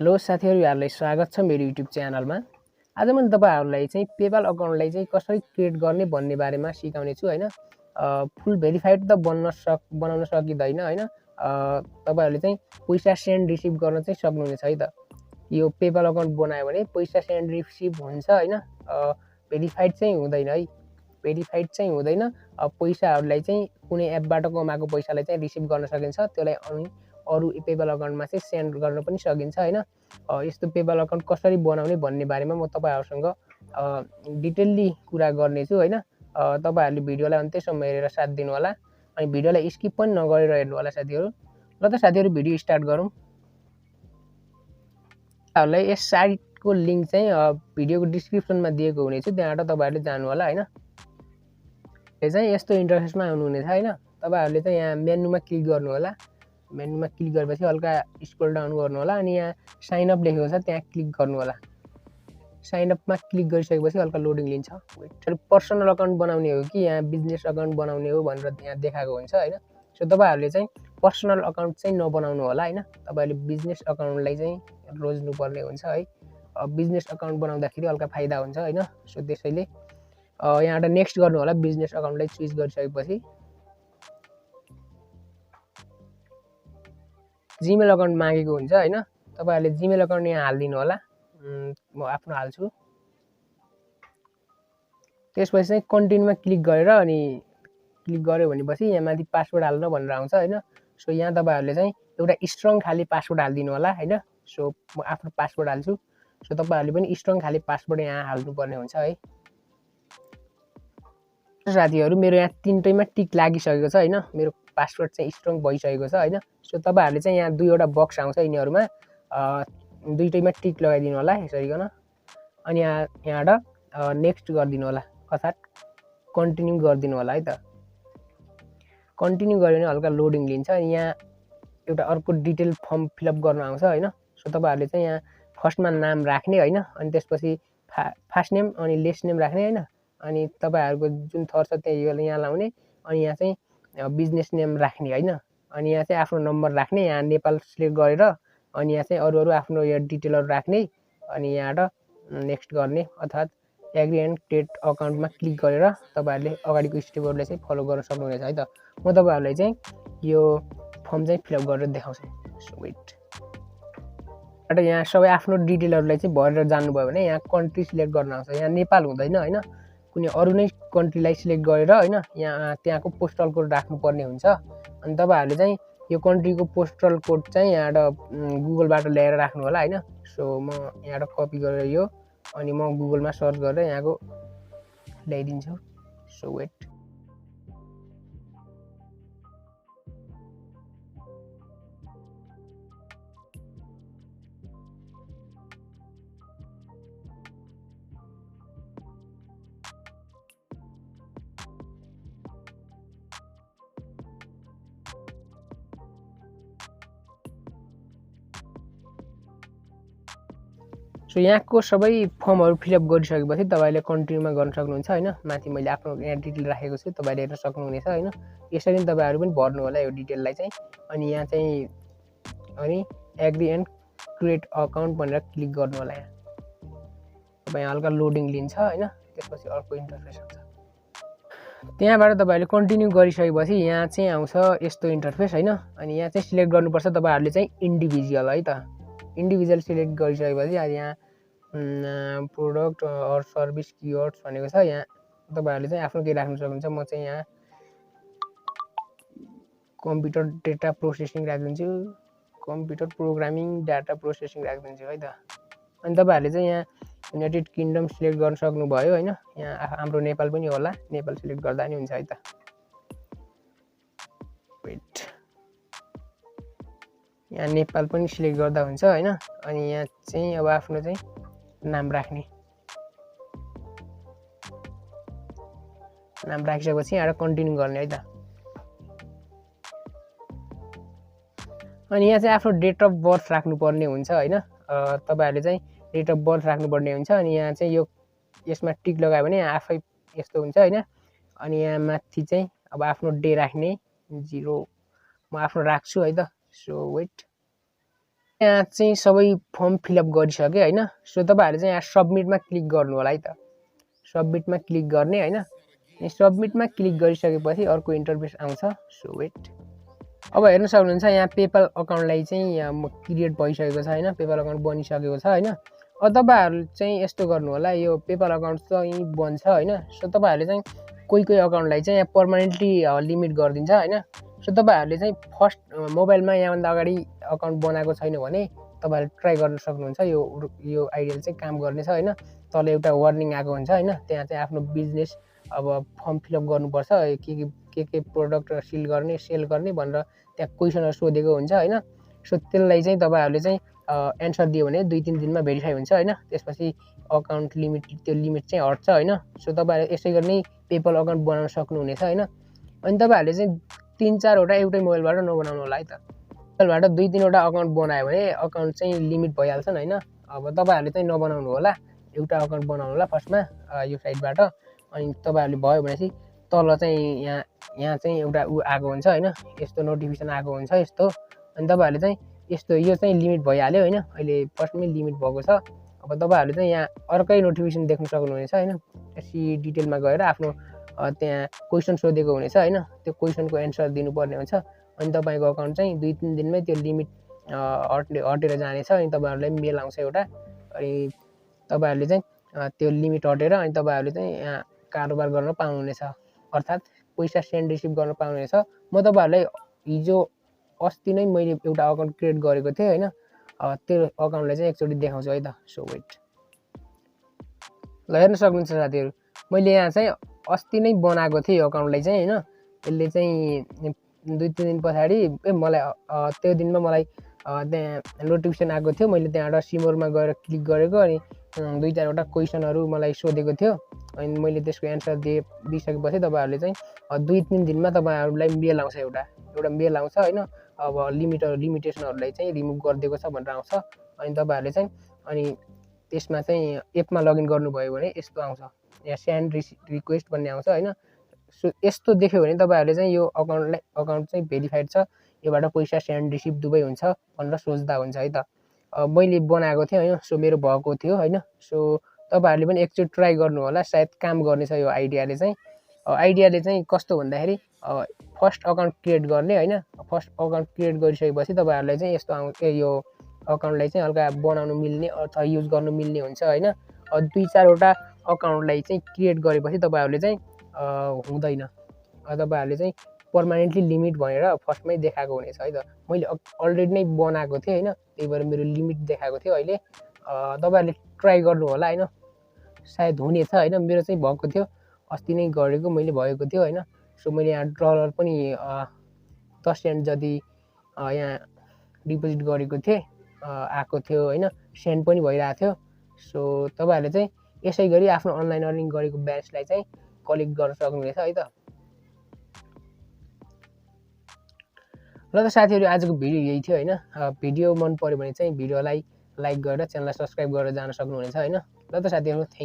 Hello साथीहरु, यहाँलाई स्वागत छ मेरो युट्युब च्यानलमा। आज मैले तपाईहरुलाई चाहिँ पेपाल अकाउन्टलाई चाहिँ कसरी क्रिएट गर्ने भन्ने बारेमा सिकाउने छु हैन। फुल भेरिफाइड त बनाउन सकिदैन हैन। तपाईहरुले चाहिँ पैसा सेन्ड रिसिभ गर्न चाहिँ सक्नुहुनेछ है त। यो पेपाल अकाउन्ट बनायो भने पैसा सेन्ड रिसिभ हुन्छ हैन। भेरिफाइड चाहिँ हुँदैन है। भेरिफाइड चाहिँ हुँदैन। पैसाहरुलाई चाहिँ कुनै एपबाट कमाएको पैसालाई चाहिँ रिसिभ गर्न सकिन्छ। त्यसलाई अनि अरु पेपाल अकाउन्टमा चाहिँ सेन्ड गर्न पनि सकिन्छ हैन। यस्तो पेपाल अकाउन्ट कसरी बनाउने भन्ने बारेमा म तपाईहरुसँग डिटेलली कुरा गर्ने छु हैन। तपाईहरुले भिडियोलाई अन्त्यसम्म हेरेर साथ दिनु होला अनि भिडियोलाई स्किप पनि नगरेर हेर्नु होला साथीहरु। ल त साथीहरु, भिडियो स्टार्ट गरौँ। तपाईहरुलाई यस साइटको लिंक चाहिँ भिडियोको डिस्क्रिप्सनमा दिएको हुनेछ, त्यहाँबाट तपाईहरुले जानु होला हैन। यो चाहिँ यस्तो इन्टरफेसमा आउनु हुनेछ हैन। तपाईहरुले चाहिँ यहाँ मेनुमा क्लिक गर्नु होला। मेनुमा क्लिक गरेपछि हल्का स्क्रोल डाउन गर्नु होला अनि यहाँ साइन अप लेखेको छ त्यहाँ क्लिक गर्नु होला। साइन अपमा क्लिक गरिसकेपछि हल्का लोडिङ लिन्छ। पर्सनल अकाउन्ट बनाउने हो कि यहाँ बिजनेस अकाउन्ट बनाउने हो भनेर यहाँ देखाएको हुन्छ हैन। सो तपाईहरुले चाहिँ पर्सनल अकाउन्ट चाहिँ नबनाउनु होला हैन। तपाईहरुले बिजनेस अकाउन्टलाई चाहिँ रोज्नु पर्ने हुन्छ है। बिजनेस अकाउन्ट बनाउँदाखेरि हल्का फाइदा हुन्छ हैन। सो त्यसैले यहाँबाट नेक्स्ट गर्नु होला। बिजनेस अकाउन्टलाई स्विच गरिसकेपछि जीमेल अकाउन्ट मागेको हुन्छ हैन। तपाईहरुले जीमेल अकाउन्ट यहाँ हाल्दिनु होला। म आफ्नो हाल्छु। त्यसपछि चाहिँ कन्टिन्युमा क्लिक गरेर अनि क्लिक गर्यो भनेपछि यहाँ माथि पासवर्ड हाल्न भनेर आउँछ हैन। सो यहाँ तपाईहरुले चाहिँ एउटा स्ट्रङ खाली पासवर्ड हाल्दिनु होला हैन। सो म आफ्नो पासवर्ड हाल्छु। सो तपाईहरुले पनि स्ट्रङ खाली पासवर्ड यहाँ हाल्नु पर्ने हुन्छ है। साथीहरु, मेरो यहाँ तीनटैमा टिक लागिसकेको छ हैन। मेरो पासवर्ड चाहिँ स्ट्रङ भइसकेको छ हैन। सो तपाईहरुले चाहिँ यहाँ दुईवटा बक्स आउँछ यिनीहरुमा दुईटैमा टिक लगाइदिनु होला यसरीगन अनि यहाँबाट नेक्स्ट गरिदिनु होला अर्थात कन्टिन्यू गरिदिनु होला है त। कन्टिन्यू गर्यो भने हल्का लोडिङ लिन्छ। यहाँ एउटा अर्को डिटेल फर्म फिलअप गर्न आउँछ हैन। सो तपाईहरुले चाहिँ यहाँ फर्स्टमा नाम राख्ने हैन अनि त्यसपछि फर्स्ट नेम अनि लास्ट नेम राख्ने हैन अनि तपाईहरुको जुन थर छ त्यही यहाँ लाउने अनि यहाँ चाहिँ बिजनेस नेम राख्ने हैन अनि यहाँ चाहिँ आफ्नो नम्बर राख्ने, यहाँ नेपाल सिलेक्ट गरेर अनि यहाँ चाहिँ अरु आफ्नो यो डिटेलहरु राख्ने अनि यहाँबाट नेक्स्ट गर्ने अर्थात एग्री एन्ड क्रिएट अकाउन्टमा क्लिक गरेर तपाईहरुले अगाडिको स्टेपहरुलाई चाहिँ फलो गर्न सक्नुहुनेछ है त। म तपाईहरुलाई चाहिँ यो फर्म चाहिँ फिलअप गरेर देखाउँछु। So wait. यहाँ सबै आफ्नो डिटेलहरुलाई चाहिँ भरेर जान्नुभयो भने यहाँ कन्ट्री सिलेक्ट गर्न आउँछ। यहाँ नेपाल हुँदैन हैन। कुनै अरु नै कन्ट्रीलाई सिलेक्ट गरेर हैन यहाँ त्यहाँको पोस्टल कोड राख्नुपर्ने हुन्छ अनि तपाईहरुले चाहिँ यो कन्ट्रीको पोस्टल कोड चाहिँ यहाँबाट गुगलबाट ल्याएर राख्नु होला हैन। सो म यहाँबाट कपी गरेर यो अनि म गुगलमा सर्च गरेर यहाँको ल्याइदिन्छु। So weight. सो यहाँको सबै फर्महरु फिलअप गरिसकेपछि तपाईले कन्टिन्युमा गर्न सक्नुहुन्छ हैन। माथि मैले आफ्नो यहाँ डिटेल राखेको छु, तपाईले हेर्न सक्नुहुनेछ हैन। यसरी नै तपाईहरु पनि भर्नु होला यो डिटेललाई चाहिँ अनि यहाँ चाहिँ अनि एग्री एन्ड क्रिएट अकाउन्ट भनेर क्लिक गर्नु होला। यहाँ तपाईँ हल्का लोडिङ लिन्छ हैन। त्यसपछि अर्को इन्टरफेस आउँछ। त्यहाँबाट तपाईहरुले कन्टिन्यू गरिसकेपछि यहाँ चाहिँ आउँछ यस्तो इन्टरफेस हैन अनि यहाँ चाहिँ सिलेक्ट गर्नुपर्छ तपाईहरुले चाहिँ इन्डिभिजुअल है त। इन्डिभिजुअल सिलेक्ट गरिसकेपछि यहाँ प्रोडक्ट अर सर्भिस किवर्ड्स भनेको छ। यहाँ तपाईहरुले चाहिँ आफ्नो के राख्न सक्नुहुन्छ। म चाहिँ यहाँ कम्प्युटर डेटा प्रोसेसिङ राख्दिन्छु। कम्प्युटर प्रोग्रामिङ डाटा प्रोसेसिङ राख्दिन्छु है त। अनि तपाईहरुले चाहिँ यहाँ युनाइटेड किंगडम सिलेक्ट गर्न सक्नुभयो हैन। यहाँ हाम्रो नेपाल पनि होला। नेपाल सिलेक्ट गर्दा नि हुन्छ है त। वेट। यहाँ नेपाल पनि सिलेक्ट गर्दा हुन्छ हैन अनि यहाँ चाहिँ अब आफ्नो चाहिँ नाम राख्ने। नाम राखिसकेपछि यहाँ कन्टिन्यू गर्ने है त। अनि यहाँ चाहिँ आफ्नो डेट अफ बर्थ राख्नुपर्ने हुन्छ हैन। तपाईहरुले चाहिँ डेट अफ बर्थ राख्नुपर्ने हुन्छ अनि यहाँ चाहिँ यो यसमा टिक लगायो भने आफै यस्तो हुन्छ हैन। अनि यहाँ माथि चाहिँ अब आफ्नो डे राख्ने 0 म आफ्नो राख्छु है त। So wait. यहाँ चाहिँ सबै फर्म फिलअप गरिसकेँ होइन। सो तपाईँहरूले चाहिँ यहाँ सबमिटमा क्लिक गर्नु होला है त। सबमिटमा क्लिक गर्ने होइन। सबमिटमा क्लिक गरिसकेपछि अर्को इन्टरफेस आउँछ। सो वेट, अब हेर्न सक्नुहुन्छ यहाँ पेपल अकाउन्टलाई चाहिँ यहाँ क्रिएट भइसकेको छ होइन, पेपल अकाउन्ट बनिसकेको छ होइन। अब तपाईँहरू चाहिँ यस्तो गर्नु होला, यो पेपल अकाउन्ट चाहिँ बन्छ होइन। सो तपाईँहरूले चाहिँ कोही अकाउन्टलाई चाहिँ यहाँ पर्मानेन्टली लिमिट गरिदिन्छ होइन। सो तपाईँहरूले चाहिँ फर्स्ट मोबाइलमा यहाँभन्दा अगाडि अकाउन्ट बनाएको छैन भने तपाईँहरूले ट्राई गर्न सक्नुहुन्छ। यो आइडियाले चाहिँ काम गर्नेछ होइन। तल एउटा वार्निङ आएको हुन्छ होइन, त्यहाँ चाहिँ आफ्नो बिजनेस अब फर्म फिलअप गर्नुपर्छ, के प्रोडक्ट सेल गर्ने भनेर त्यहाँ क्वेसनहरू सोधेको हुन्छ होइन। सो त्यसलाई चाहिँ तपाईँहरूले चाहिँ एन्सर दियो भने 2-3 दिनमा भेरिफाई हुन्छ होइन। त्यसपछि अकाउन्ट त्यो लिमिट चाहिँ हट्छ होइन। सो तपाईँहरूले यसै गरी नै पेपल अकाउन्ट बनाउन सक्नुहुनेछ होइन। अनि तपाईँहरूले चाहिँ 3-4वटा एउटै मोबाइलबाट नबनाउनु होला है त। मोबाइलबाट 2-3वटा अकाउन्ट बनायो भने अकाउन्ट चाहिँ लिमिट भइहाल्छन् होइन। अब तपाईँहरूले चाहिँ नबनाउनु होला, एउटा अकाउन्ट बनाउनु होला फर्स्टमा यो साइडबाट। अनि तपाईँहरूले भयो भनेपछि तल चाहिँ यहाँ चाहिँ एउटा आएको हुन्छ होइन, यस्तो नोटिफिकेसन आएको हुन्छ यस्तो। अनि तपाईँहरूले चाहिँ यस्तो यो चाहिँ लिमिट भइहाल्यो होइन, अहिले फर्स्टमै लिमिट भएको छ। अब तपाईँहरूले चाहिँ यहाँ अर्कै नोटिफिकेसन देख्न सक्नुहुनेछ होइन। यसरी डिटेलमा गएर आफ्नो त्यहाँ क्वेसन सोधेको हुनेछ होइन, त्यो क्वेसनको एन्सर दिनुपर्ने हुन्छ। अनि तपाईँको अकाउन्ट चाहिँ 2-3 दिनमै त्यो लिमिट हटेर जानेछ। अनि तपाईँहरूलाई मेल आउँछ एउटा, अनि तपाईँहरूले चाहिँ त्यो लिमिट हटेर अनि तपाईँहरूले चाहिँ यहाँ कारोबार गर्न पाउनुहुनेछ, अर्थात् पैसा सेन्ड रिसिभ गर्न पाउनुहुनेछ। म तपाईँहरूलाई हिजो अस्ति नै मैले एउटा अकाउन्ट क्रिएट गरेको थिएँ होइन। त्यो अकाउन्टलाई चाहिँ एकचोटि देखाउँछु है त। सो वेट, ल हेर्न सक्नुहुन्छ साथीहरू, मैले यहाँ चाहिँ अस्ति नै बनाएको थिएँ यो अकाउन्टलाई चाहिँ होइन। यसले चाहिँ 2-3 दिन पछाडि मलाई त्यो दिनमा मलाई त्यहाँ नोटिफिकेसन आएको थियो। मैले त्यहाँबाट सिमोरमा गएर क्लिक गरेको, अनि 2-4वटा क्वेसनहरू मलाई सोधेको थियो। अनि मैले त्यसको एन्सर दिइसकेपछि तपाईँहरूले चाहिँ 2-3 दिनमा तपाईँहरूलाई मेल आउँछ, एउटा मेल आउँछ होइन। अब लिमिटेसनहरूलाई चाहिँ रिमुभ गरिदिएको छ भनेर आउँछ। अनि तपाईँहरूले चाहिँ अनि त्यसमा चाहिँ एपमा लगइन गर्नुभयो भने यस्तो आउँछ, यहाँ सेन्ड रिक्वेस्ट भन्ने आउँछ होइन। सो यस्तो देख्यो भने तपाईँहरूले चाहिँ यो अकाउन्ट चाहिँ भेरिफाइड छ, योबाट पैसा सेन्ड रिसिभ दुवै हुन्छ भनेर सोच्दा हुन्छ है त। मैले बनाएको थिएँ होइन, सो मेरो भएको थियो होइन। सो तपाईँहरूले पनि एकचोटि ट्राई गर्नु होला, सायद काम गर्नेछ यो आइडियाले चाहिँ। आइडियाले चाहिँ कस्तो भन्दाखेरि फर्स्ट अकाउन्ट क्रिएट गर्ने होइन। फर्स्ट अकाउन्ट क्रिएट गरिसकेपछि तपाईँहरूलाई चाहिँ यस्तो आउँछ, यो अकाउन्टलाई चाहिँ हल्का बनाउनु मिल्ने अथवा युज गर्नु मिल्ने हुन्छ होइन। 2-4वटा अकाउन्टलाई चाहिँ क्रिएट गरेपछि तपाईँहरूले चाहिँ हुँदैन, तपाईँहरूले चाहिँ पर्मानेन्टली लिमिट भनेर फर्स्टमै देखाएको हुनेछ है त। मैले अलरेडी नै बनाएको थिएँ होइन, त्यही भएर मेरो लिमिट देखाएको थियो। अहिले तपाईँहरूले ट्राई गर्नु होला होइन, सायद हुनेछ होइन। मेरो चाहिँ भएको थियो, अस्ति नै गरेको मैले, भएको थियो होइन। सो मैले यहाँ डलर पनि 10 सेन्ट जति यहाँ डिपोजिट गरेको थिएँ, आएको थियो होइन, सेन्ड पनि भइरहेको थियो। सो तपाईँहरूले चाहिँ यसै गरी आफ्नो अनलाइन अर्निङ गरेको ब्यालेन्सलाई चाहिँ कलेक्ट गर्न सक्नुहुनेछ है त। ल त साथीहरू, आजको भिडियो यही थियो होइन। भिडियो मन पऱ्यो भने चाहिँ भिडियोलाई लाइक गरेर च्यानललाई सब्सक्राइब गरेर जान सक्नुहुनेछ होइन। ल त साथीहरू,